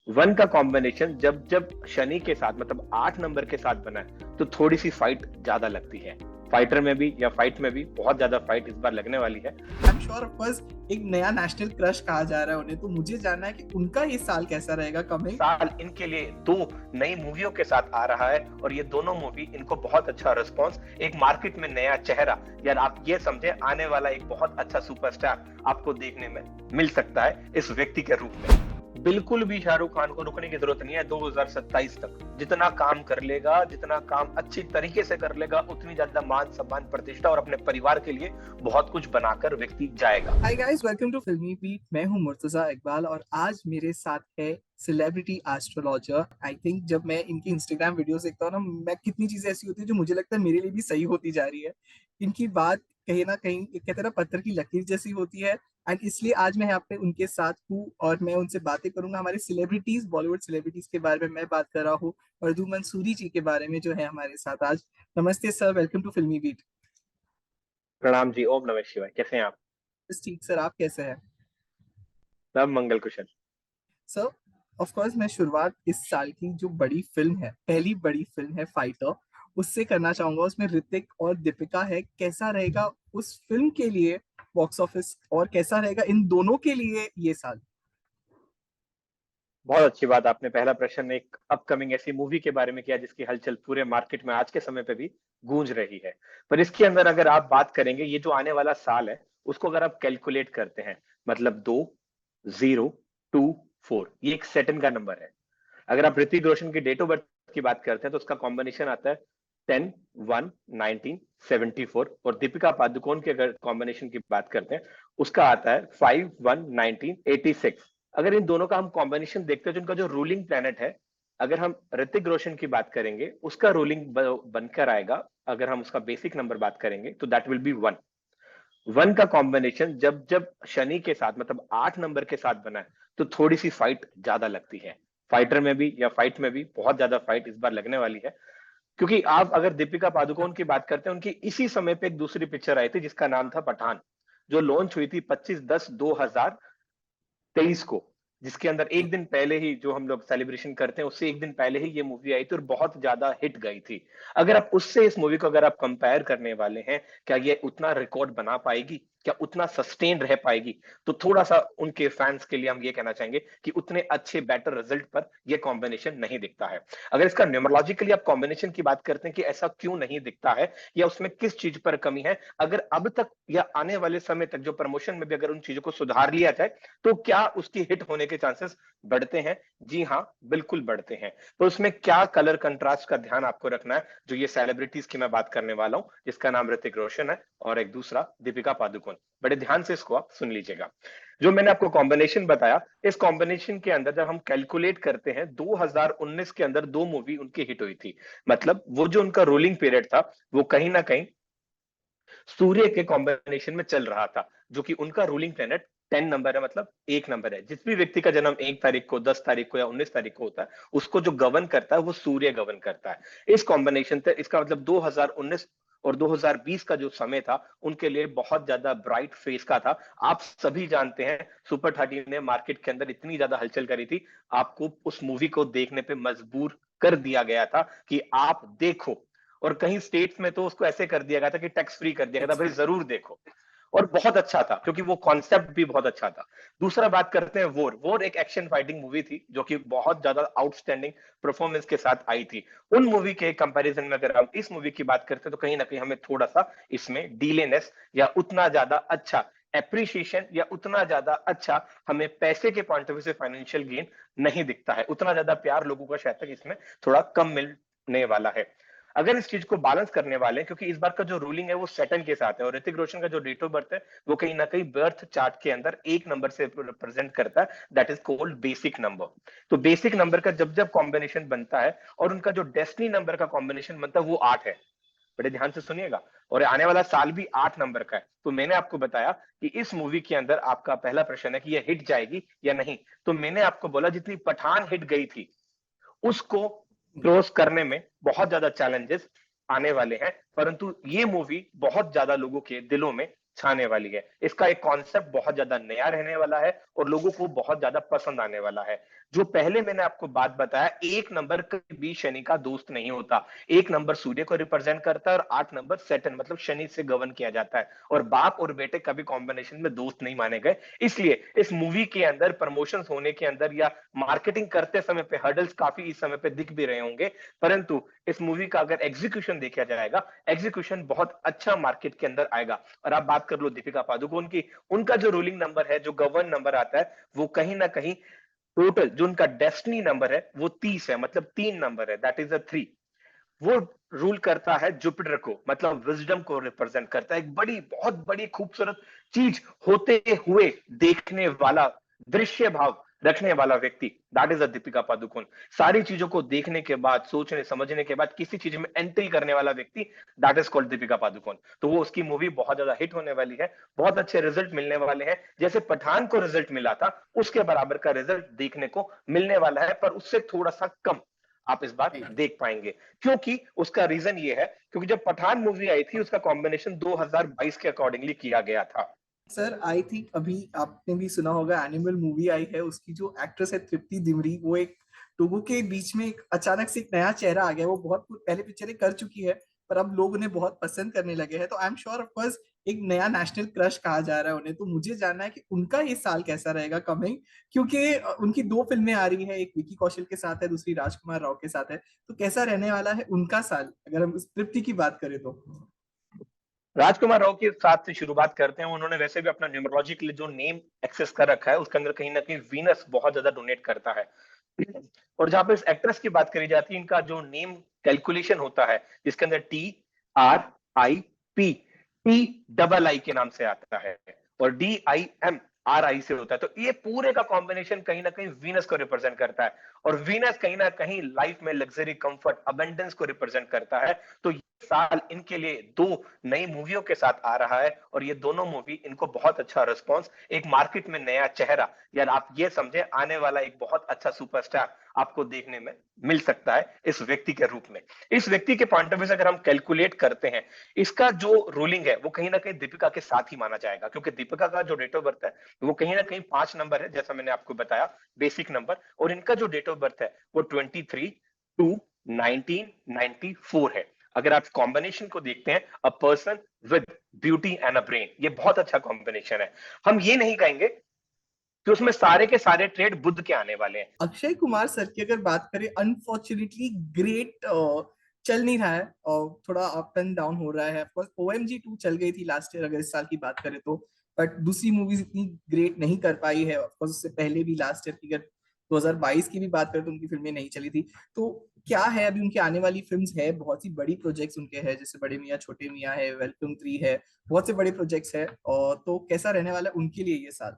One का combination जब जब शनि के साथ मतलब 8 नंबर के साथ बना है तो थोड़ी सी फाइट ज्यादा लगती है। फाइटर में भी या फाइट में भी बहुत ज्यादा फाइट इस बार लगने वाली है। I am sure of course एक नया नेशनल क्रश कहा जा रहा है उन्हें, तो मुझे जानना है कि उनका ये साल कैसा रहेगा कमिंग। साल इनके लिए दो नई मूवियों के साथ आ रहा है और ये दोनों मूवी इनको बहुत अच्छा रिस्पांस, एक मार्केट में नया चेहरा, यार आप ये समझे आने वाला एक बहुत अच्छा सुपरस्टार आपको देखने में मिल सकता है इस व्यक्ति के रूप में। बिल्कुल भी शाहरुख खान को रुकने की जरूरत नहीं है। 2027 तक जितना काम कर लेगा, जितना काम अच्छी तरीके से कर लेगा, उतनी ज्यादा मान सम्मान प्रतिष्ठा और अपने परिवार के लिए बहुत कुछ बनाकर व्यक्ति जाएगा। हाय गाइस, वेलकम टू फिल्मी बीट। मैं हूं मुर्तजा इकबाल और आज मेरे साथ है सेलिब्रिटी एस्ट्रोलॉजर। आई थिंक जब मैं इनकी इंस्टाग्राम वीडियोस देखता हूँ ना, मैं कितनी चीजें ऐसी होती है जो मुझे लगता है मेरे लिए भी सही होती जा रही है। इनकी बात कहीं ना कहीं एक कहते हैं ना पत्थर की लकीर जैसी होती है। एंड इसलिए आज मैं यहाँ पे उनके साथ हूँ और मैं उनसे बातें करूंगा हमारे सेलिब्रिटीज, बॉलीवुड सेलिब्रिटीज के बारे में मैं बात कर रहा हूँ। मधु मंसूरी जी के बारे में जो है हमारे साथ आज। नमस्ते सर, वेलकम टू फिल्मी बीट। प्रणाम जी, ओम नमः शिवाय। कैसे हैं आप? बस ठीक सर, आप कैसे हैं? सब मंगल कुशल। सर, ऑफ कोर्स मैं शुरुआत इस साल की जो बड़ी फिल्म है, पहली बड़ी फिल्म है फाइटर, उससे करना चाहूंगा। उसमें ऋतिक और दीपिका है, कैसा रहेगा उस फिल्म के लिए बॉक्स ऑफिस, और कैसा रहेगा इन दोनों के लिए ये साल? बहुत अच्छी बात, आपने पहला प्रश्न एक अपकमिंग ऐसी मूवी के बारे में किया जिसकी हलचल पूरे मार्केट में आज के समय पे भी गूंज रही है। पर इसके अंदर अगर आप बात करेंगे, ये जो आने वाला साल है उसको अगर आप कैलकुलेट करते हैं, मतलब 2024, ये एक सेटन का नंबर है। अगर आप ऋतिक रोशन की डेट ऑफ बर्थ की बात करते हैं तो उसका कॉम्बिनेशन आता है 10/1/1974, और दीपिका पादुकोण के अगर कॉम्बिनेशन की बात करते हैं उसका आता है 5/1/1986। अगर इन दोनों का हम कॉम्बिनेशन देखते हैं, जो उनका जो रूलिंग प्लेनेट है, अगर हम ऋतिक रोशन की बात करेंगे उसका रूलिंग बनकर आएगा, अगर हम उसका बेसिक नंबर बात करेंगे तो that will B one. One का कॉम्बिनेशन जब जब शनि के साथ मतलब 8 नंबर के साथ बना है तो थोड़ी सी फाइट ज्यादा लगती है। फाइटर में भी या फाइट में भी बहुत ज्यादा फाइट इस बार लगने वाली है। क्योंकि आप अगर दीपिका पादुकोण की बात करते हैं, उनकी इसी समय पे एक दूसरी पिक्चर आई थी जिसका नाम था पठान, जो लॉन्च हुई थी 25/10/2023 को, जिसके अंदर एक दिन पहले ही जो हम लोग सेलिब्रेशन करते हैं उससे एक दिन पहले ही ये मूवी आई थी और बहुत ज्यादा हिट गई थी। अगर आप उससे इस मूवी को अगर आप कंपेयर करने वाले हैं, क्या ये उतना रिकॉर्ड बना पाएगी, क्या उतना सस्टेन रह पाएगी, तो थोड़ा सा उनके फैंस के लिए हम ये कहना चाहेंगे कि उतने अच्छे बेटर रिजल्ट पर ये कॉम्बिनेशन नहीं दिखता है। अगर इसका न्यूमरोलॉजिकली आप कॉम्बिनेशन की बात करते हैं कि ऐसा क्यों नहीं दिखता है या उसमें किस चीज पर कमी है, अगर अब तक या आने वाले समय तक जो प्रमोशन में भी अगर उन चीजों को सुधार लिया जाए तो क्या उसकी हिट होने के चांसेस बढ़ते हैं? जी हाँ, बिल्कुल बढ़ते हैं। तो उसमें क्या कलर कंट्रास्ट का ध्यान आपको रखना है, जो ये सेलिब्रिटीज की मैं बात करने वाला हूं, जिसका नाम ऋतिक रोशन है और एक दूसरा दीपिका पादुकोण। बड़े ध्यान से इसको आप सुन लीजिएगा। जो मैंने आपको कॉम्बिनेशन बताया, इस कॉम्बिनेशन के अंदर जब हम कैलकुलेट करते हैं 2019 के अंदर दो मूवी उनकी हिट हुई थी। मतलब वो जो उनका रूलिंग पीरियड था वो कहीं ना कहीं सूर्य के कॉम्बिनेशन में चल रहा था, जो कि उनका रूलिंग प्लेनेट 10 नंबर है, मतलब एक नंबर है। जिस भी व्यक्ति का जन्म 1 तारीख को, 10 तारीख को या 19 तारीख को होता है, उसको जो गवर्न करता है वो सूर्य गवर्न करता है। इस कॉम्बिनेशन से इसका मतलब 2019 और 2020 का जो समय था उनके लिए बहुत ज्यादा ब्राइट फेस का था। आप सभी जानते हैं सुपर 13 ने मार्केट के अंदर इतनी ज्यादा हलचल करी थी, आपको उस मूवी को देखने पे मजबूर कर दिया गया था कि आप देखो। और कहीं स्टेट्स में तो उसको ऐसे कर दिया गया था कि टैक्स फ्री कर दिया गया था, भाई जरूर देखो। और बहुत अच्छा था क्योंकि वो कॉन्सेप्ट भी बहुत अच्छा था। दूसरा बात करते हैं वोर। वोर एक एक्शन फाइटिंग मूवी थी जो कि बहुत ज्यादा आउटस्टैंडिंग परफॉर्मेंस के साथ आई थी। उन मूवी के कंपैरिजन में अगर हम इस मूवी की बात करते हैं तो कहीं ना कहीं हमें थोड़ा सा इसमें डीलेनेस या उतना ज्यादा अच्छा एप्रिसिएशन या उतना ज्यादा अच्छा हमें पैसे के पॉइंट ऑफ व्यू से फाइनेंशियल गेन नहीं दिखता है। उतना ज्यादा प्यार लोगों का शायद तक इसमें थोड़ा कम मिलने वाला है। अगर इस चीज को बैलेंस करने वाले हैं, क्योंकि इस बार का जो रूलिंग है वो सेटन के साथ है और ऋतिक रोशन का जो डेट ऑफ बर्थ है वो कहीं ना कहीं बर्थ चार्ट के अंदर एक नंबर से रिप्रेजेंट करता है, that is called basic number. तो बेसिक नंबर का जब जब कॉम्बिनेशन बनता है और उनका जो डेस्टिनी नंबर का कॉम्बिनेशन बनता है वो 8 है। बड़े ध्यान से सुनिएगा। और आने वाला साल भी 8 नंबर का है। तो मैंने आपको बताया कि इस मूवी के अंदर आपका पहला प्रश्न है कि ये हिट जाएगी या नहीं। तो मैंने आपको बोला जितनी पठान हिट गई थी उसको क्रॉस करने में बहुत ज्यादा चैलेंजेस आने वाले हैं, परंतु ये मूवी बहुत ज्यादा लोगों के दिलों में छाने वाली है। इसका एक कॉन्सेप्ट बहुत ज्यादा नया रहने वाला है और लोगों को बहुत ज्यादा पसंद आने वाला है। जो पहले मैंने आपको बात बताया, एक नंबर कभी भी शनि का दोस्त नहीं होता। एक नंबर सूर्य को रिप्रेजेंट करता है और 8 नंबर सैटर्न मतलब शनि से गवर्न किया जाता है। और बाप और बेटे कभी कॉम्बिनेशन में दोस्त नहीं माने गए। इसलिए इस मूवी के अंदर प्रमोशंस होने के अंदर या मार्केटिंग करते समय पे हर्डल्स काफी इस समय पे दिख भी रहे होंगे, परंतु इस मूवी का अगर एग्जीक्यूशन देखा जाएगा, एग्जीक्यूशन बहुत अच्छा मार्केट के अंदर आएगा। और आप बात कर लो दीपिका पादुकोण की, उनका जो रूलिंग नंबर है, जो गवर्न नंबर आता है, वो कहीं ना कहीं टोटल जो उनका डेस्टिनी नंबर है वो 30 है, मतलब 3 नंबर है, दैट इज अ 3। वो रूल करता है जुपिटर को, मतलब विजडम को रिप्रेजेंट करता है। एक बड़ी, बहुत बड़ी खूबसूरत चीज होते हुए देखने वाला, दृश्य भाव रखने वाला व्यक्ति, that is a Deepika Padukone. सारी चीजों को देखने के बाद, सोचने समझने के बाद किसी चीज में एंट्री करने वाला व्यक्ति, that is called Deepika Padukone. तो वो, उसकी मूवी बहुत ज्यादा हिट होने वाली है, बहुत अच्छे रिजल्ट मिलने वाले हैं। जैसे पठान को रिजल्ट मिला था, उसके बराबर का रिजल्ट देखने को मिलने वाला है, पर उससे थोड़ा सा कम आप इस बार देख पाएंगे। क्योंकि उसका रीजन ये है, क्योंकि जब पठान मूवी आई थी उसका कॉम्बिनेशन 2022 के अकॉर्डिंगली किया गया था। सर आई थिंक अभी आपने भी सुना होगा, एनिमल मूवी आई है, उसकी जो एक्ट्रेस है तृप्ति दिमरी, वो एक लोगों के बीच में एक अचानक से एक नया चेहरा आ गया। वो बहुत पहले पिक्चरें कर चुकी है, पर अब लोग उन्हें बहुत पसंद करने लगे हैं। तो I am sure of course एक नया नेशनल क्रश कहा जा रहा है उन्हें। तो मुझे जानना है कि उनका ये साल कैसा रहेगा कमिंग, क्योंकि उनकी दो फिल्में आ रही है, एक विकी कौशल के साथ है, दूसरी राजकुमार राव के साथ है। तो कैसा रहने वाला है उनका साल, अगर हम इस तृप्ति की बात करें तो? राजकुमार राव के साथ से शुरुआत करते हैं। उन्होंने वैसे भी अपना न्यूमरोलॉजी के लिए जो नेम एक्सेस कर रखा है, उसके अंदर कहीं ना कहीं वीनस बहुत ज्यादा डोनेट करता है। और जहां पे इस एक्ट्रेस की बात करी जाती है, इनका जो नेम कैलकुलेशन होता है, जिसके अंदर TRIP, TII के नाम से आता है, और DIMRI से होता है। तो ये पूरे का कॉम्बिनेशन कहीं ना कहीं वीनस को रिप्रेजेंट करता है। और वीनस कहीं ना कहीं लाइफ में लग्जरी, कंफर्ट, अबंडेंस को रिप्रेजेंट करता है। तो ये साल इनके लिए दो नई मूवियों के साथ आ रहा है, और ये दोनों मूवी इनको बहुत अच्छा रिस्पॉन्स, एक मार्केट में नया चेहरा, या आप ये समझे आने वाला एक बहुत अच्छा सुपरस्टार आपको देखने में मिल सकता है इस व्यक्ति के रूप में। इस व्यक्ति के पॉइंट ऑफ व्यू से अगर हम कैलकुलेट करते हैं, इसका जो रूलिंग है वो कहीं ना कहीं दीपिका के साथ ही माना जाएगा, क्योंकि दीपिका का जो डेट ऑफ बर्थ है वो कहीं ना कहीं 5 नंबर है, जैसा मैंने आपको बताया, बेसिक नंबर। और इनका जो डेट ऑफ बर्थ है वो 23/2/1994 है। अगर आप कॉम्बिनेशन को देखते हैं, a person with beauty and a brain, ये बहुत अच्छा कॉम्बिनेशन है। हम ये नहीं कहेंगे कि उसमें सारे के सारे ट्रेड बुध के आने वाले हैं। अक्षय कुमार सर की अगर बात करें, अनफॉर्चुनेटली ग्रेट चल नहीं रहा है और थोड़ा अप एंड डाउन हो रहा है। ऑफकोर्स OMG 2 चल गई थी लास्ट ईयर अगर इस साल की बात करें तो, बट दूसरी मूवीज इतनी ग्रेट नहीं कर पाई है। ऑफकोर्स उससे पहले भी लास्ट ईयर की अगर 2022 की भी बात करें तो उनकी फिल्में नहीं चली थी। तो क्या है अभी उनकी आने वाली फिल्म्स है, बहुत सी बड़ी प्रोजेक्ट्स उनके हैं, जैसे बड़े मियाँ छोटे मियाँ है, वेलकम 3 है, बहुत से बड़े प्रोजेक्ट्स है। और तो कैसा रहने वाला है उनके लिए ये साल?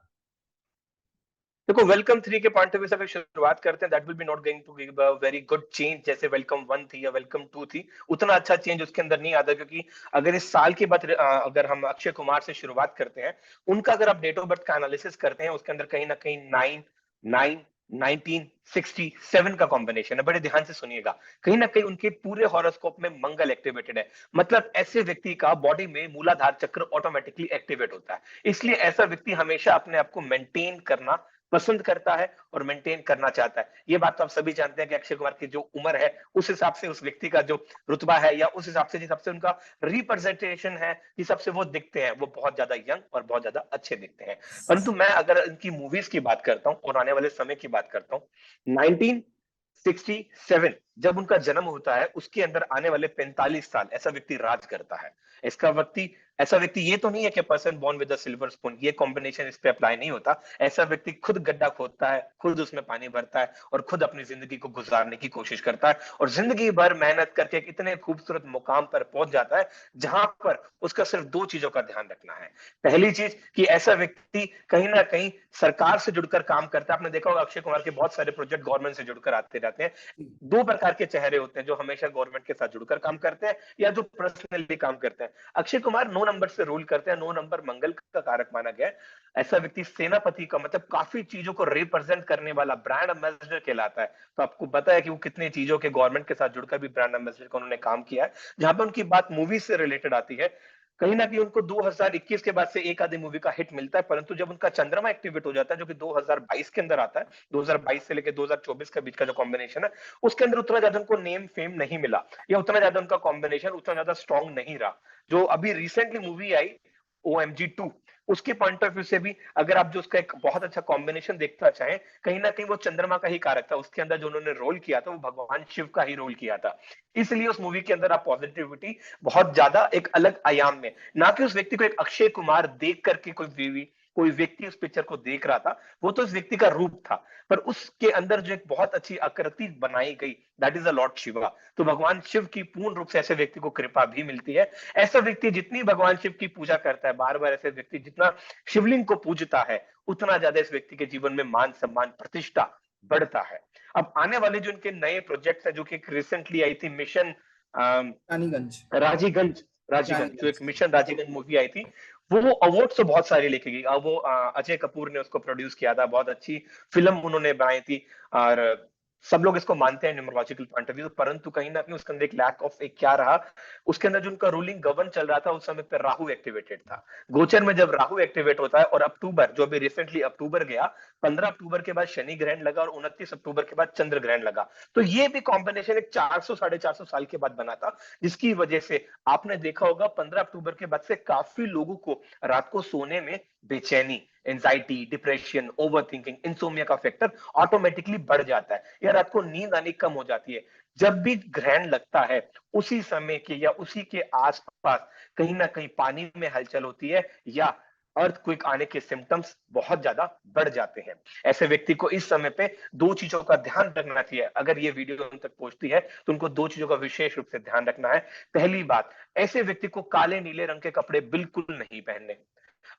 देखो, वेलकम 3 के पॉइंट ऑफ व्यू से अगर शुरुआत करते हैं, that will be not going to give a very good change, जैसे वेलकम 1 थी या वेलकम 2 थी। उतना अच्छा चेंज उसके अंदर नहीं आता, क्योंकि अगर इस साल की बात अगर हम अक्षय कुमार से शुरुआत करते हैं, उनका अगर आप डेट ऑफ बर्थ का एनालिसिस करते हैं, उसके अंदर कहीं ना कहीं 9 9 1967 का कॉम्बिनेशन है। बड़े ध्यान से सुनिएगा, कहीं ना कहीं उनके पूरे हॉरोस्कोप में मंगल एक्टिवेटेड है। मतलब ऐसे व्यक्ति का बॉडी में मूलाधार चक्र ऑटोमेटिकली एक्टिवेट होता है। इसलिए ऐसा व्यक्ति हमेशा अपने आप को मेंटेन करना पसंद करता है और मेंटेन करना चाहता है। ये बात तो आप सभी जानते हैं कि अक्षय कुमार की जो उम्र है, उस हिसाब से उस व्यक्ति का जो रुतबा है, या उस हिसाब से जिस हिसाब से उनका रिप्रेजेंटेशन है, जिस हिसाब से वो दिखते हैं, वो बहुत ज्यादा यंग और बहुत ज्यादा अच्छे दिखते हैं। परंतु मैं अगर इनकी मूवीज की बात करता हूं और आने वाले समय की बात करता हूं, 1967 जब उनका जन्म होता है, उसके अंदर आने वाले 45 साल ऐसा व्यक्ति राज करता है। इसका व्यक्ति ऐसा व्यक्ति ये तो नहीं है कि person born with a silver spoon, ये कॉम्बिनेशन इस पे अप्लाई नहीं होता। ऐसा व्यक्ति खुद गड्ढा खोदता है, खुद उसमें पानी भरता है, और खुद अपनी जिंदगी को गुजारने की कोशिश करता है, और जिंदगी भर मेहनत करके एक इतने खूबसूरत मुकाम पर पहुंच जाता है, जहां पर उसका सिर्फ दो चीजों का ध्यान रखना है। पहली चीज कि ऐसा व्यक्ति कहीं ना कहीं सरकार से जुड़कर काम करता है। आपने देखा होगा अक्षय कुमार के बहुत सारे प्रोजेक्ट गवर्नमेंट से जुड़कर आते रहते हैं। दो प्रकार के चेहरे होते हैं, जो हमेशा गवर्नमेंट के साथ जुड़कर काम करते हैं, या जो पर्सनली काम करते हैं। अक्षय कुमार 9 नंबर से रूल करते हैं, 9 नंबर मंगल का कारक माना गया है। ऐसा व्यक्ति सेनापति का मतलब काफी चीजों को रिप्रेजेंट करने वाला ब्रांड एम्बेसडर कहलाता है। तो आपको पता है कि वो कितनी चीजों के गवर्नमेंट के साथ जुड़कर भी ब्रांड एम्बेसडर का उन्होंने काम किया है। जहां पे उनकी बात मूवी से रिलेटेड आती है, कहीं ना कहीं उनको 2021 के बाद से एक आधी मूवी का हिट मिलता है, परंतु जब उनका चंद्रमा एक्टिवेट हो जाता है जो कि 2022 के अंदर आता है, 2022 से लेकर 2024 के बीच का जो कॉम्बिनेशन है, उसके अंदर उतना ज्यादा उनको नेम फेम नहीं मिला, या उतना ज्यादा उनका कॉम्बिनेशन उतना ज्यादा स्ट्रॉन्ग नहीं रहा। जो अभी रिसेंटली मूवी आई OMG 2, उसके पॉइंट ऑफ व्यू से भी अगर आप जो उसका एक बहुत अच्छा कॉम्बिनेशन देखना चाहें, कहीं ना कहीं वो चंद्रमा का ही कारक था। उसके अंदर जो उन्होंने रोल किया था वो भगवान शिव का ही रोल किया था। इसलिए उस मूवी के अंदर आप पॉजिटिविटी बहुत ज्यादा एक अलग आयाम में, ना कि उस व्यक्ति को एक अक्षय कुमार देख करके कोई व्यक्ति उस पिक्चर को देख रहा था, वो तो उस व्यक्ति का रूप था, पर उसके अंदर जो एक बहुत अच्छी आकृति बनाई गई, that is a Lord Shiva. तो भगवान शिव की पूर्ण रूप से ऐसे व्यक्ति को कृपा भी मिलती है। ऐसा व्यक्ति जितनी भगवान शिव की पूजा करता है, बार बार ऐसे व्यक्ति जितना शिवलिंग को पूजता है, उतना ज्यादा इस व्यक्ति के जीवन में मान सम्मान प्रतिष्ठा बढ़ता है। अब आने वाले जो उनके नए प्रोजेक्ट्स है, जो कि रिसेंटली आई थी मिशन रानीगंज। राजीगंज, राजीगंज जो एक रानीगंज। मिशन राजीगंज मूवी आई थी, वो अवार्ड तो बहुत सारे लेके गई। अब वो अजय कपूर ने उसको प्रोड्यूस किया था, बहुत अच्छी फिल्म उन्होंने बनाई थी, और सब लोग इसको मानते हैं न्यूमरोलॉजिकल पॉइंट ऑफ व्यू, परंतु कहीं ना कहीं उसके अंदर एक लैक ऑफ एक क्या रहा, उसके अंदर जो उनका रूलिंग गवर्न चल रहा था उस समय पे राहु एक्टिवेटेड था। गोचर में जब राहु एक्टिवेट होता है, और अक्टूबर जो अभी रिसेंटली अक्टूबर गया, 15 अक्टूबर के बाद शनि ग्रहण लगा और 29 अक्टूबर के बाद चंद्र ग्रहण लगा, तो ये भी कॉम्बिनेशन एक 400 450 साल के बाद बना था, जिसकी वजह से आपने देखा होगा 15 अक्टूबर के बाद से काफी लोगों को रात को सोने में बेचैनी, anxiety, depression, over thinking, insomnia का फैक्टर ऑटोमेटिकली बढ़ जाता है, या रात को नींद आनी कम हो जाती है। जब भी ग्रहण लगता है, उसी समय के या उसी के आसपास कहीं ना कहीं पानी में हलचल होती है, या अर्थक्वेक आने के सिम्टम्स बहुत ज्यादा बढ़ जाते हैं। ऐसे व्यक्ति को इस समय पे दो चीजों का ध्यान रखना चाहिए। अगर ये वीडियो उन तक पहुंचती है तो उनको दो चीजों का विशेष रूप से ध्यान रखना है। पहली बात, ऐसे व्यक्ति को काले नीले रंग के कपड़े बिल्कुल नहीं पहनने।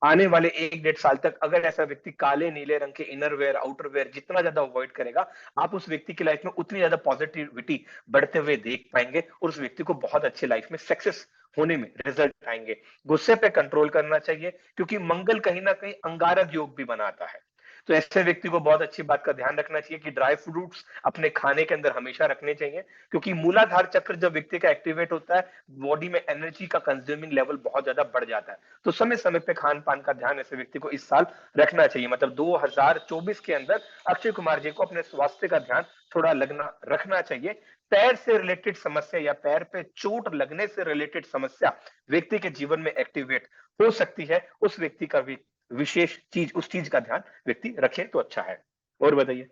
आने वाले 1 डेढ़ साल तक अगर ऐसा व्यक्ति काले नीले रंग के इनरवेयर आउटरवेयर जितना ज्यादा अवॉइड करेगा, आप उस व्यक्ति की लाइफ में उतनी ज्यादा पॉजिटिविटी बढ़ते हुए देख पाएंगे, और उस व्यक्ति को बहुत अच्छी लाइफ में सक्सेस होने में रिजल्ट आएंगे। गुस्से पे कंट्रोल करना चाहिए, क्योंकि मंगल कहीं ना कहीं अंगारक योग भी बनाता है। तो ऐसे व्यक्ति को बहुत अच्छी बात का ध्यान रखना चाहिए कि ड्राई फ्रूट्स अपने खाने के अंदर हमेशा रखने चाहिए, क्योंकि मूलाधार चक्र जब व्यक्ति का एक्टिवेट होता है, बॉडी में एनर्जी का कंज्यूमिंग लेवल बहुत ज्यादा बढ़ जाता है। तो समय समय पे खान पान का ध्यान ऐसे व्यक्ति को इस साल रखना चाहिए। मतलब 2024 के अंदर अक्षय कुमार जी को अपने स्वास्थ्य का ध्यान थोड़ा लगना रखना चाहिए। पैर से रिलेटेड समस्या या पैर पे चोट लगने से रिलेटेड समस्या व्यक्ति के जीवन में एक्टिवेट हो सकती है, उस व्यक्ति का भी विशेष चीज, उस चीज का ध्यान व्यक्ति रखे तो अच्छा है। और बताइए।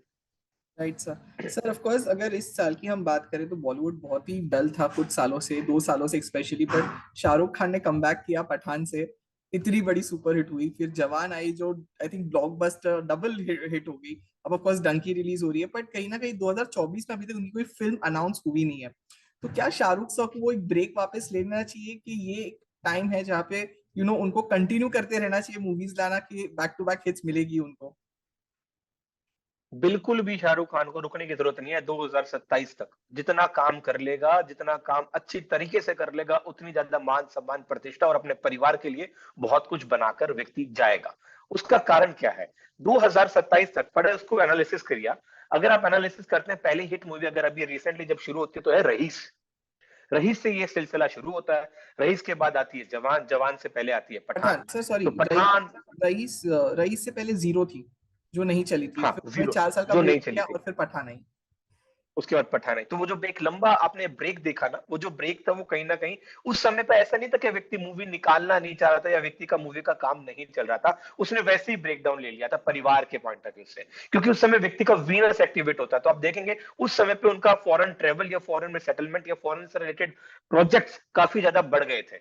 Right sir. Sir of course अगर इस साल की हम बात करें तो बॉलीवुड बहुत ही डल था कुछ सालों से, 2 सालों से स्पेशली, पर शाहरुख खान ने कमबैक किया पठान से, इतनी बड़ी सुपर हिट हुई, फिर जवान आई जो I think blockbuster double hit हो गई। अब ऑफ कोर्स डंकी रिलीज हो रही है, बट कहीं ना कहीं 2024 में अभी तक उनकी कोई फिल्म अनाउंस हुई नहीं है। तो क्या शाहरुख सर को वो एक ब्रेक वापस लेना चाहिए कि ये टाइम है जहाँ पे उनको कंटिन्यू करते रहना चाहिए मूवीज लाना, कि बैक टू बैक हिट्स मिलेगी उनको? बिल्कुल भी शाहरुख खान को रुकने की जरूरत नहीं है। 2027 तक जितना काम कर लेगा, जितना काम अच्छी तरीके से कर लेगा, उतनी ज्यादा मान सम्मान प्रतिष्ठा और अपने परिवार के लिए बहुत कुछ बनाकर व्यक्ति जाएगा। उसका कारण क्या है? 2027 तक पढ़े, उसको एनालिसिस करिए। अगर आप एनालिसिस करते हैं, पहली हिट मूवी अगर अभी रिसेंटली जब शुरू होती है तो है रईस। रईस से ये सिलसिला शुरू होता है। रईस के बाद आती है जवान, जवान से पहले आती है पठान। पठान सर, सॉरी, तो पठान, रईस रईस से पहले जीरो थी जो नहीं चली थी, हाँ फिर उसने जीरो, 4 साल का जो ब्रेक नहीं चली किया थी, और फिर पठान आई। उसके बाद पठान आई। तो वो जो एक लंबा आपने ब्रेक देखा ना, वो जो ब्रेक था वो कहीं ना कहीं उस समय पे ऐसा नहीं था कि व्यक्ति मूवी निकालना नहीं चाह रहा था या व्यक्ति का मूवी का काम नहीं चल रहा था, उसने वैसे ही ब्रेक डाउन ले लिया था परिवार के पॉइंट ऑफ व्यू से, क्योंकि उस समय व्यक्ति का वीनस एक्टिवेट होता है। तो आप देखेंगे उस समय पे उनका फॉरेन ट्रेवल या फॉरेन में सेटलमेंट या फॉरेन से रिलेटेड प्रोजेक्ट्स काफी ज्यादा बढ़ गए थे।